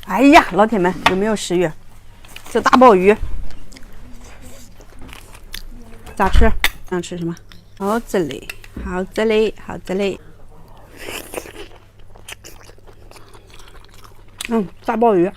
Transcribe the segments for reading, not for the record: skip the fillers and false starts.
哎呀，老铁们，有没有食欲？这大鲍鱼咋吃？想吃什么？好滋嘞，好滋嘞，好滋嘞。大鲍鱼。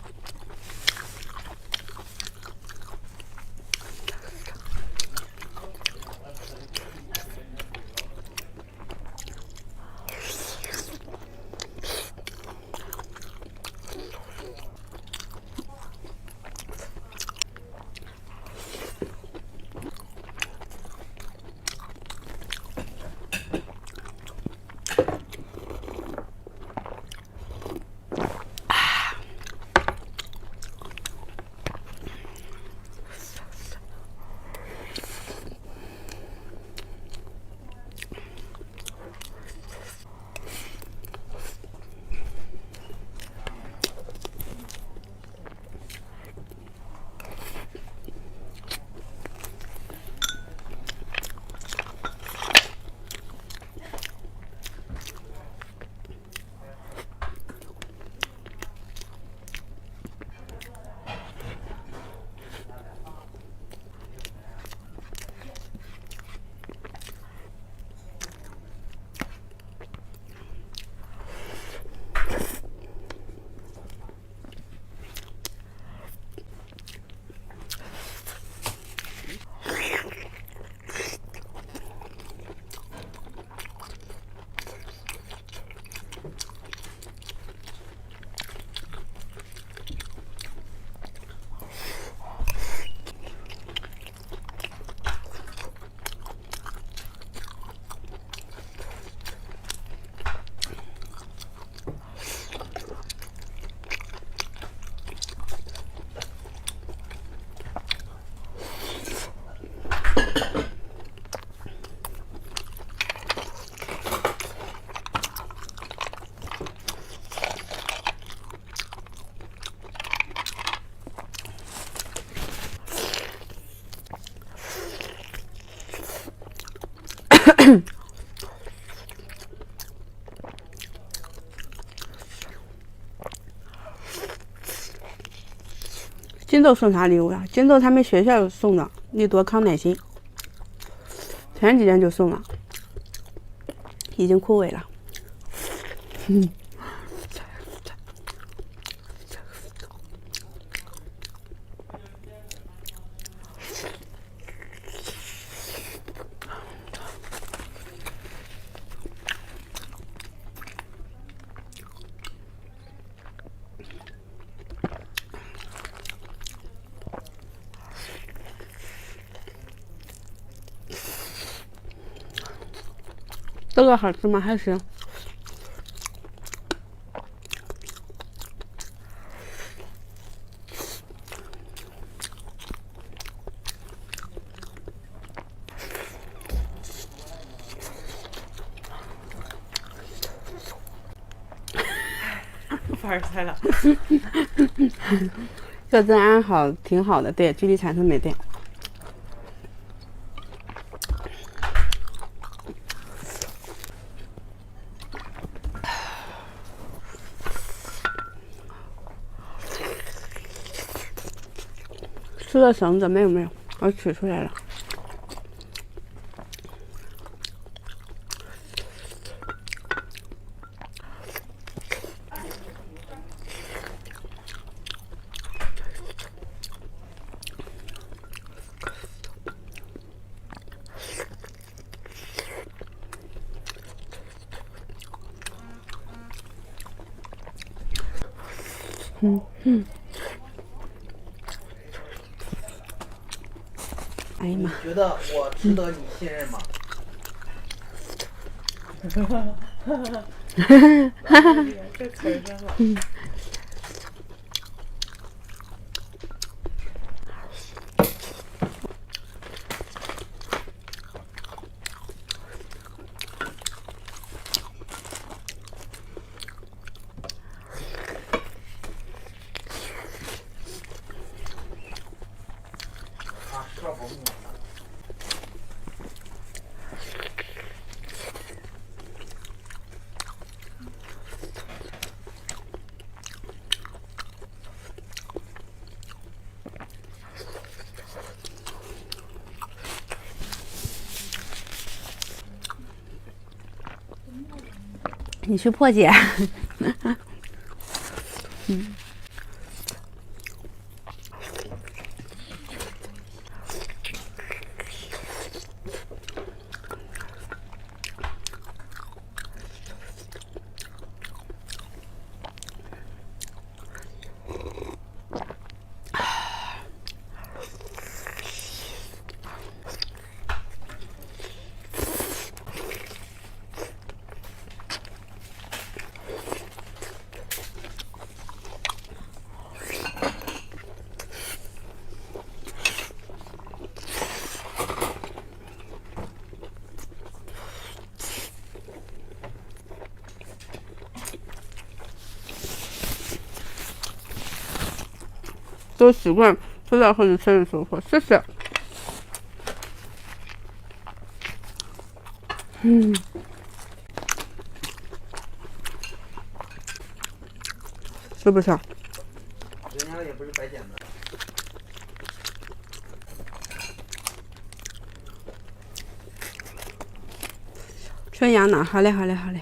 金豆送啥礼物呀？金豆他们学校送的利多康乃馨，前几天就送了，已经枯萎了。这个好吃吗？还行。凡尔赛了。这真安好，挺好的，对，距离产生美对。吃了绳子没有没有，我取出来了。哎呀妈！觉得我值得你信任吗？这词儿真好。说不明白。你去破解。都习惯吃到或者吃的时候，谢谢。是不是？人家也不是白捡的。春阳呢？好嘞，好嘞，好嘞。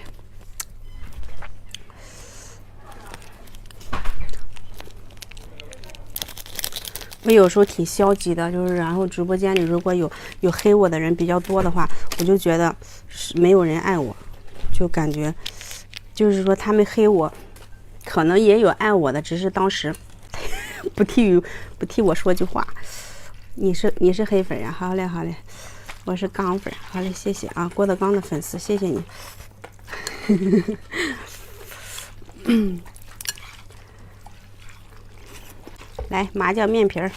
我有时候挺消极的，就是然后直播间里如果有黑我的人比较多的话，我就觉得是没有人爱我，就感觉就是说他们黑我，可能也有爱我的，只是当时不替我说句话。你是黑粉呀？好嘞好嘞，我是刚粉，好嘞，谢谢啊，郭德纲的粉丝，谢谢你。来麻酱面皮儿，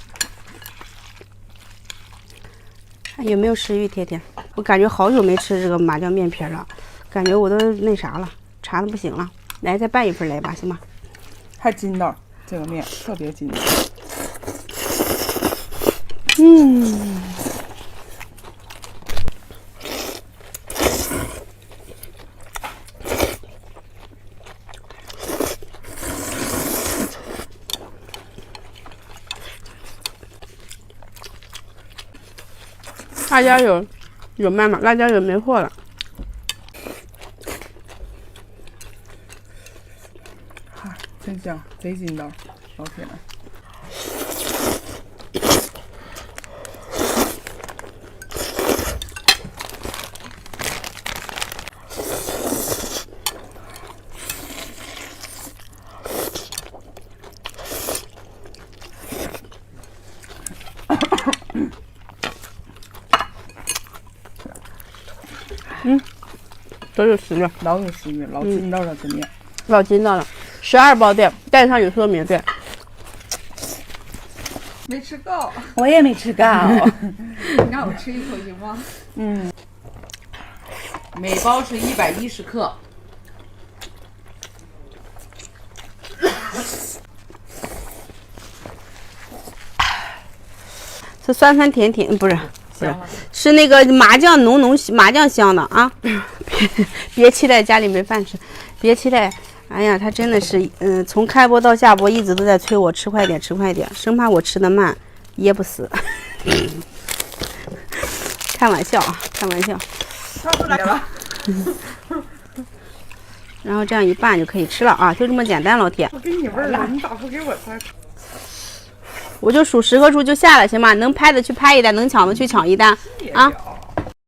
有没有食欲？贴贴，我感觉好久没吃这个麻酱面皮了，感觉我都那啥了，馋的不行了。来，再拌一份来吧，行吗？还筋道，这个面特别筋道。辣椒有卖吗？辣椒油没货了。哈，真香，贼筋道，老铁们。都有食欲，老有食欲，老筋道了这面。老筋道了，12包对，带上有说明对。没吃够，我也没吃够。你让我吃一口行吗？每包是110克。是酸酸甜甜，不是，是那个麻酱浓麻酱香的啊！别期待家里没饭吃，别期待。哎呀，他真的是，从开播到下播一直都在催我吃快点，吃快点，生怕我吃的慢，噎不死。开玩笑啊，开玩笑。上不来了。然后这样一拌就可以吃了啊，就这么简单，老铁。我给你味儿了，你咋不给我菜？我就数10个数就下了，行吗？能拍的去拍一单，能抢的去抢一单，啊。